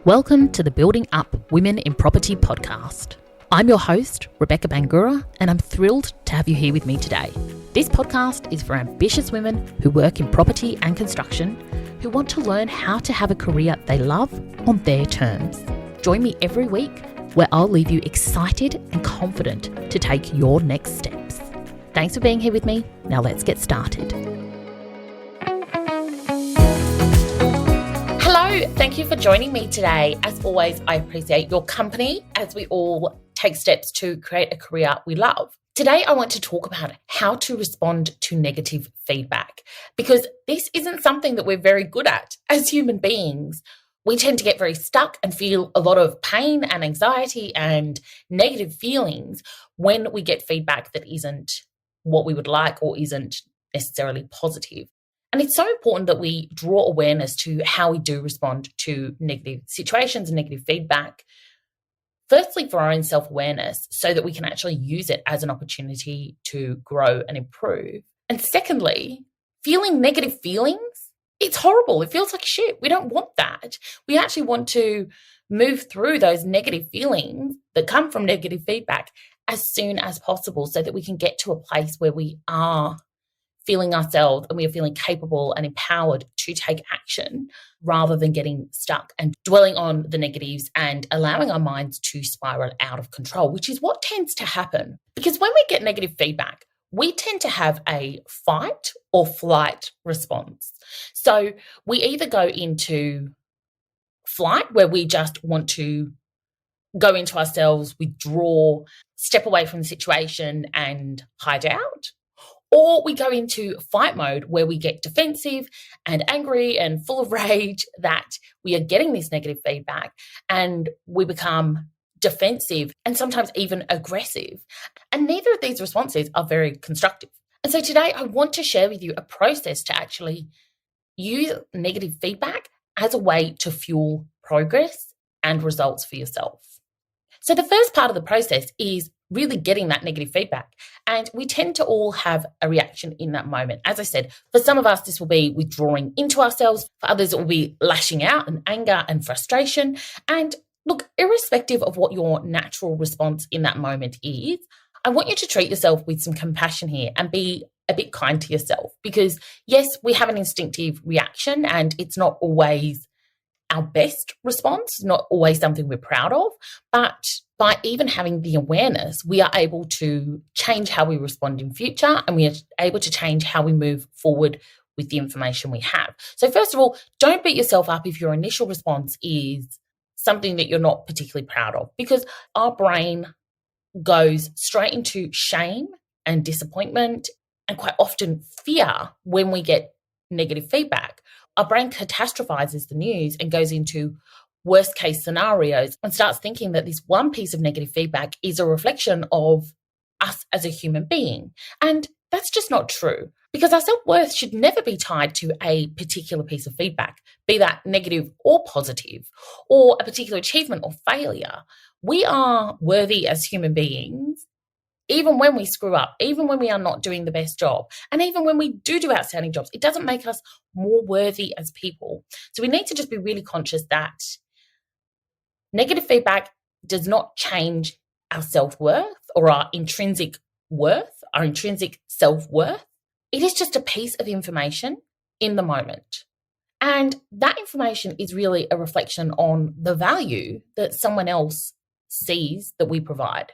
Welcome to the Building Up Women in Property podcast. I'm your host, Rebecca Bangura, and I'm thrilled to have you here with me today. This podcast is for ambitious women who work in property and construction, who want to learn how to have a career they love on their terms. Join me every week where I'll leave you excited and confident to take your next steps. Thanks for being here with me. Now let's get started. Hello, thank you for joining me today. As always, I appreciate your company as we all take steps to create a career we love. Today, I want to talk about how to respond to negative feedback, because this isn't something that we're very good at as human beings. We tend to get very stuck and feel a lot of pain and anxiety and negative feelings when we get feedback that isn't what we would like or isn't necessarily positive. And it's so important that we draw awareness to how we do respond to negative situations and negative feedback. Firstly, for our own self-awareness, so that we can actually use it as an opportunity to grow and improve. And secondly, feeling negative feelings, it's horrible. It feels like shit. We don't want that. We actually want to move through those negative feelings that come from negative feedback as soon as possible so that we can get to a place where we are feeling ourselves and we are feeling capable and empowered to take action rather than getting stuck and dwelling on the negatives and allowing our minds to spiral out of control, which is what tends to happen. Because when we get negative feedback, we tend to have a fight or flight response. So we either go into flight, where we just want to go into ourselves, withdraw, step away from the situation and hide out. Or we go into fight mode, where we get defensive and angry and full of rage that we are getting this negative feedback, and we become defensive and sometimes even aggressive. And neither of these responses are very constructive. And so today I want to share with you a process to actually use negative feedback as a way to fuel progress and results for yourself. So the first part of the process is really getting that negative feedback. And we tend to all have a reaction in that moment. As I said, for some of us, this will be withdrawing into ourselves. For others, it will be lashing out in anger and frustration. And look, irrespective of what your natural response in that moment is, I want you to treat yourself with some compassion here and be a bit kind to yourself. Because yes, we have an instinctive reaction and it's not always our best response, not always something we're proud of, but by even having the awareness, we are able to change how we respond in future, and we are able to change how we move forward with the information we have. So first of all, don't beat yourself up if your initial response is something that you're not particularly proud of, because our brain goes straight into shame and disappointment and quite often fear when we get negative feedback. Our brain catastrophizes the news and goes into worst case scenarios and starts thinking that this one piece of negative feedback is a reflection of us as a human being. And that's just not true, because our self-worth should never be tied to a particular piece of feedback, be that negative or positive, or a particular achievement or failure. We are worthy as human beings, even when we screw up, even when we are not doing the best job, and even when we do outstanding jobs. It doesn't make us more worthy as people. So we need to just be really conscious that negative feedback does not change our self-worth or our intrinsic worth, our intrinsic self-worth. It is just a piece of information in the moment. And that information is really a reflection on the value that someone else sees that we provide.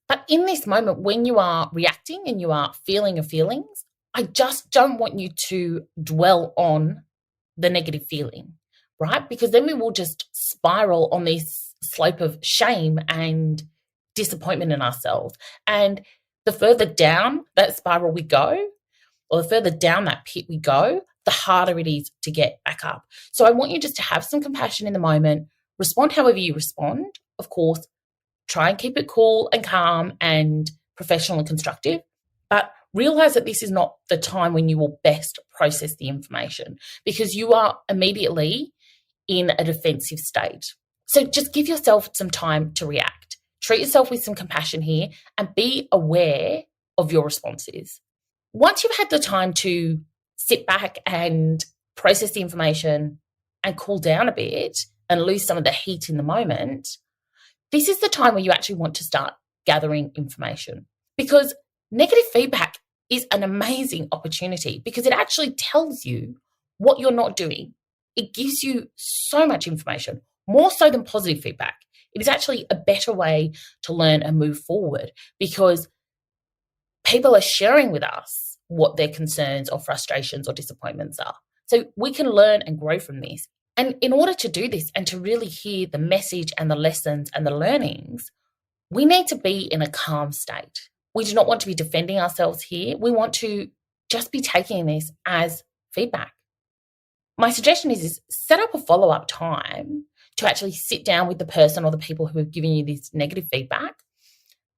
But in this moment, when you are reacting and you are feeling your feelings, I just don't want you to dwell on the negative feeling, right? Because then we will just spiral on this slope of shame and disappointment in ourselves. And the further down that spiral we go, or the further down that pit we go, the harder it is to get back up. So I want you just to have some compassion in the moment, respond however you respond. Of course, try and keep it cool and calm and professional and constructive, but realize that this is not the time when you will best process the information, because you are immediately in a defensive state. So just give yourself some time to react. Treat yourself with some compassion here and be aware of your responses. Once you've had the time to sit back and process the information and cool down a bit and lose some of the heat in the moment, this is the time where you actually want to start gathering information, because negative feedback is an amazing opportunity because it actually tells you what you're not doing. It gives you so much information, more so than positive feedback. It is actually a better way to learn and move forward because people are sharing with us what their concerns or frustrations or disappointments are. So we can learn and grow from this. And in order to do this and to really hear the message and the lessons and the learnings, we need to be in a calm state. We do not want to be defending ourselves here. We want to just be taking this as feedback. My suggestion is set up a follow-up time to actually sit down with the person or the people who have given you this negative feedback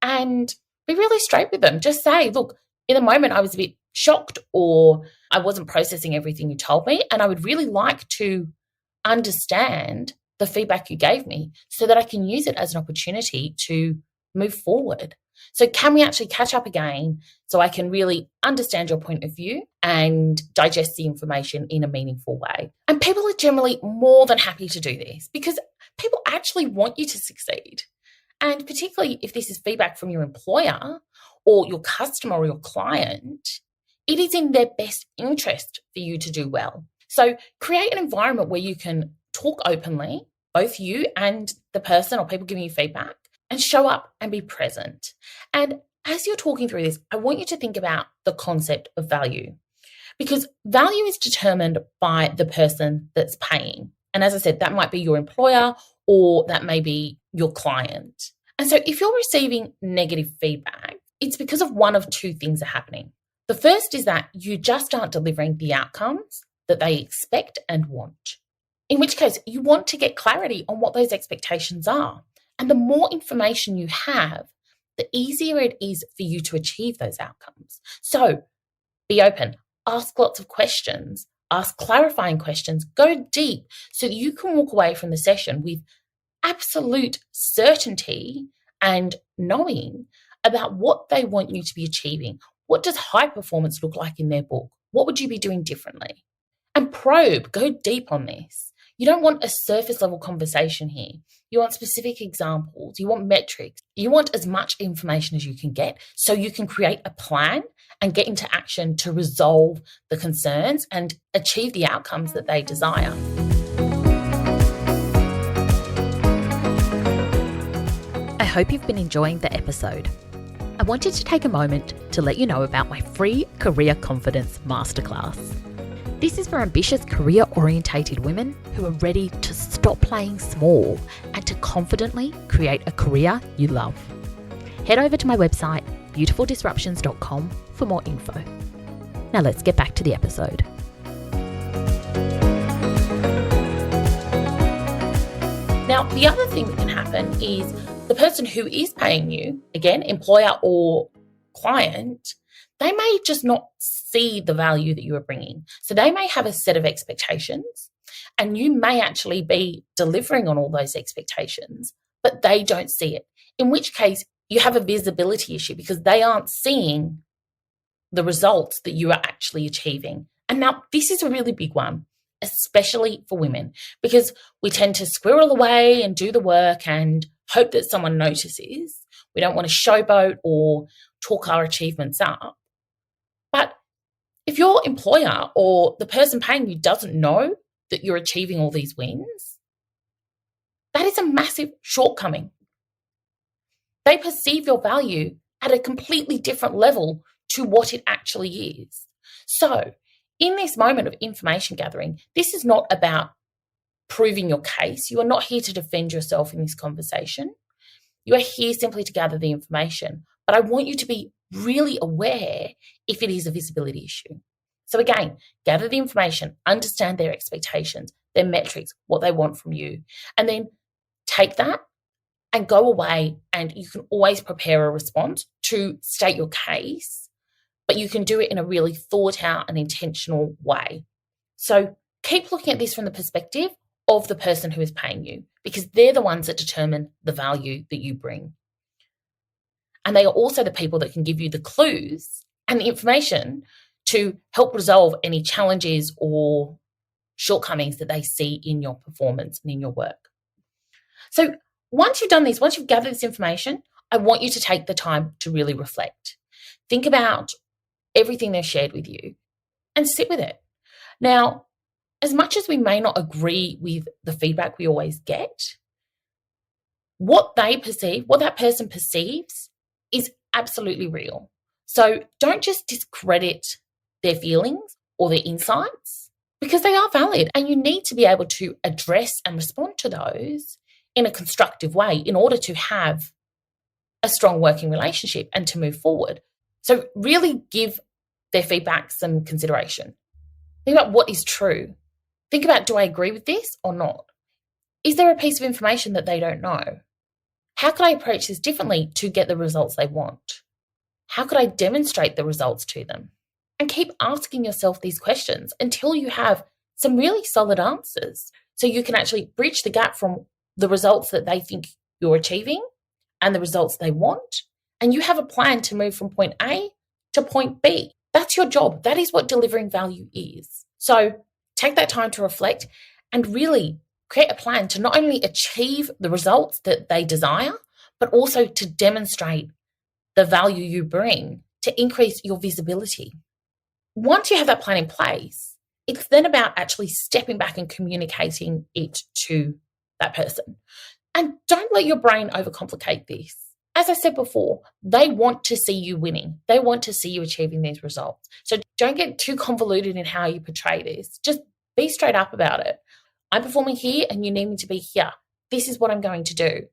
and be really straight with them. Just say, look, in the moment I was a bit shocked or I wasn't processing everything you told me, and I would really like to understand the feedback you gave me so that I can use it as an opportunity to move forward. So can we actually catch up again so I can really understand your point of view and digest the information in a meaningful way? And people are generally more than happy to do this because people actually want you to succeed. And particularly if this is feedback from your employer or your customer or your client, it is in their best interest for you to do well. So create an environment where you can talk openly, both you and the person or people giving you feedback, and show up and be present. And as you're talking through this, I want you to think about the concept of value, because value is determined by the person that's paying. And as I said, that might be your employer or that may be your client. And so if you're receiving negative feedback, it's because of one of two things are happening. The first is that you just aren't delivering the outcomes that they expect and want, in which case you want to get clarity on what those expectations are. And the more information you have, the easier it is for you to achieve those outcomes. So be open, ask lots of questions, ask clarifying questions, go deep so that you can walk away from the session with absolute certainty and knowing about what they want you to be achieving. What does high performance look like in their book? What would you be doing differently? And probe, go deep on this. You don't want a surface level conversation here. You want specific examples. You want metrics. You want as much information as you can get so you can create a plan and get into action to resolve the concerns and achieve the outcomes that they desire. I hope you've been enjoying the episode. I wanted to take a moment to let you know about my free Career Confidence Masterclass. This is for ambitious career-orientated women who are ready to stop playing small and to confidently create a career you love. Head over to my website, beautifuldisruptions.com, for more info. Now let's get back to the episode. Now, the other thing that can happen is the person who is paying you, again, employer or client, they may just not see the value that you are bringing. So they may have a set of expectations and you may actually be delivering on all those expectations, but they don't see it, in which case you have a visibility issue because they aren't seeing the results that you are actually achieving. And now this is a really big one, especially for women, because we tend to squirrel away and do the work and hope that someone notices. We don't want to showboat or talk our achievements up. But if your employer or the person paying you doesn't know that you're achieving all these wins, that is a massive shortcoming. They perceive your value at a completely different level to what it actually is. So in this moment of information gathering, this is not about proving your case. You are not here to defend yourself in this conversation. You are here simply to gather the information. But I want you to be really aware if it is a visibility issue. So again, gather the information, understand their expectations, their metrics, what they want from you, and then take that and go away, and you can always prepare a response to state your case, but you can do it in a really thought out and intentional way. So keep looking at this from the perspective of the person who is paying you, because they're the ones that determine the value that you bring. And they are also the people that can give you the clues and the information to help resolve any challenges or shortcomings that they see in your performance and in your work. So once you've done this, once you've gathered this information, I want you to take the time to really reflect. Think about everything they've shared with you and sit with it. Now, as much as we may not agree with the feedback we always get, what they perceive, what that person perceives is absolutely real. So don't just discredit their feelings or their insights because they are valid, and you need to be able to address and respond to those in a constructive way in order to have a strong working relationship and to move forward. So really give their feedback some consideration. Think about what is true. Think about, do I agree with this or not? Is there a piece of information that they don't know? How could I approach this differently to get the results they want? How could I demonstrate the results to them? And keep asking yourself these questions until you have some really solid answers so you can actually bridge the gap from the results that they think you're achieving and the results they want. And you have a plan to move from point A to point B. That's your job. That is what delivering value is. So take that time to reflect and really create a plan to not only achieve the results that they desire, but also to demonstrate the value you bring to increase your visibility. Once you have that plan in place, it's then about actually stepping back and communicating it to that person. And don't let your brain overcomplicate this. As I said before, they want to see you winning. They want to see you achieving these results. So don't get too convoluted in how you portray this. Just be straight up about it. I'm performing here and you need me to be here. This is what I'm going to do.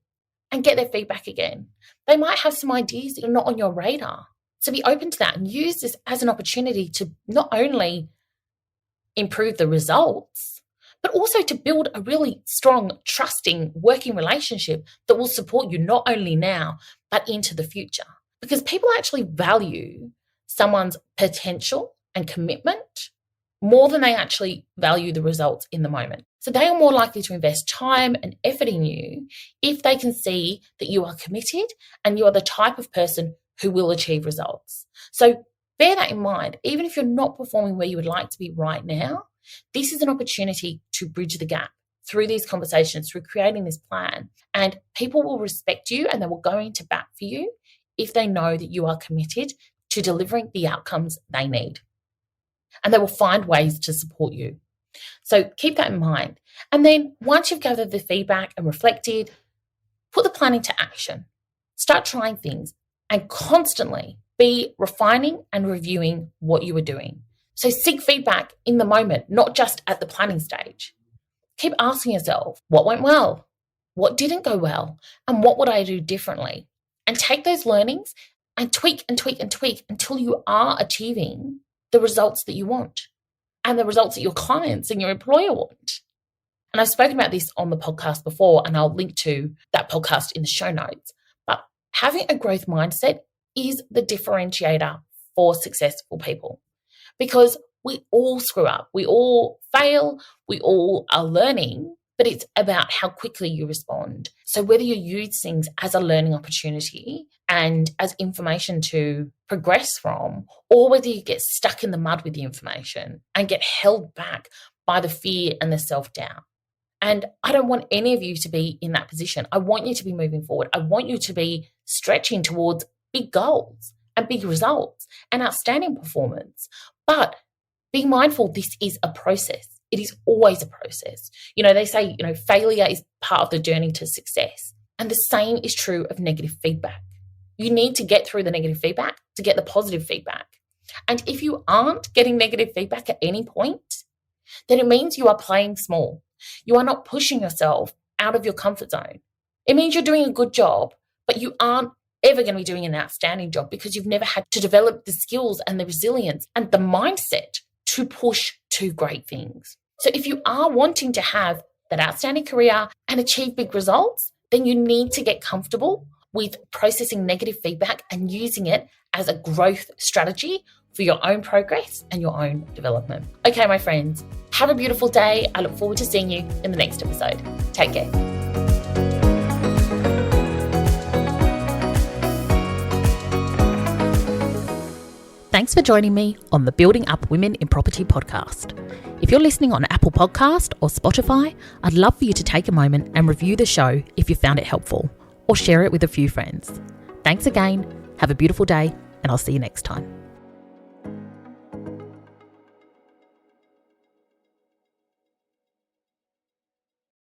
And get their feedback again. They might have some ideas that are not on your radar. So be open to that and use this as an opportunity to not only improve the results, but also to build a really strong, trusting, working relationship that will support you not only now, but into the future. Because people actually value someone's potential and commitment more than they actually value the results in the moment. So they are more likely to invest time and effort in you if they can see that you are committed and you are the type of person who will achieve results. So bear that in mind. Even if you're not performing where you would like to be right now, this is an opportunity to bridge the gap through these conversations, through creating this plan. And people will respect you and they will go into bat for you if they know that you are committed to delivering the outcomes they need. And they will find ways to support you. So keep that in mind. And then once you've gathered the feedback and reflected, put the plan into action. Start trying things and constantly be refining and reviewing what you are doing. So seek feedback in the moment, not just at the planning stage. Keep asking yourself, what went well? What didn't go well? And what would I do differently? And take those learnings and tweak and tweak and tweak until you are achieving the results that you want and the results that your clients and your employer want. And I've spoken about this on the podcast before, and I'll link to that podcast in the show notes. But having a growth mindset is the differentiator for successful people, because we all screw up, we all fail, we all are learning, but it's about how quickly you respond. So whether you use things as a learning opportunity and as information to progress from, or whether you get stuck in the mud with the information and get held back by the fear and the self-doubt. And I don't want any of you to be in that position. I want you to be moving forward. I want you to be stretching towards big goals and big results and outstanding performance. But be mindful, this is a process. It is always a process. They say, failure is part of the journey to success. And the same is true of negative feedback. You need to get through the negative feedback to get the positive feedback. And if you aren't getting negative feedback at any point, then it means you are playing small. You are not pushing yourself out of your comfort zone. It means you're doing a good job, but you aren't ever going to be doing an outstanding job because you've never had to develop the skills and the resilience and the mindset to push to great things. So if you are wanting to have that outstanding career and achieve big results, then you need to get comfortable with processing negative feedback and using it as a growth strategy for your own progress and your own development. Okay, my friends, have a beautiful day. I look forward to seeing you in the next episode. Take care. Thanks for joining me on the Building Up Women in Property podcast. If you're listening on Apple Podcast or Spotify, I'd love for you to take a moment and review the show if you found it helpful, or share it with a few friends. Thanks again, have a beautiful day, and I'll see you next time.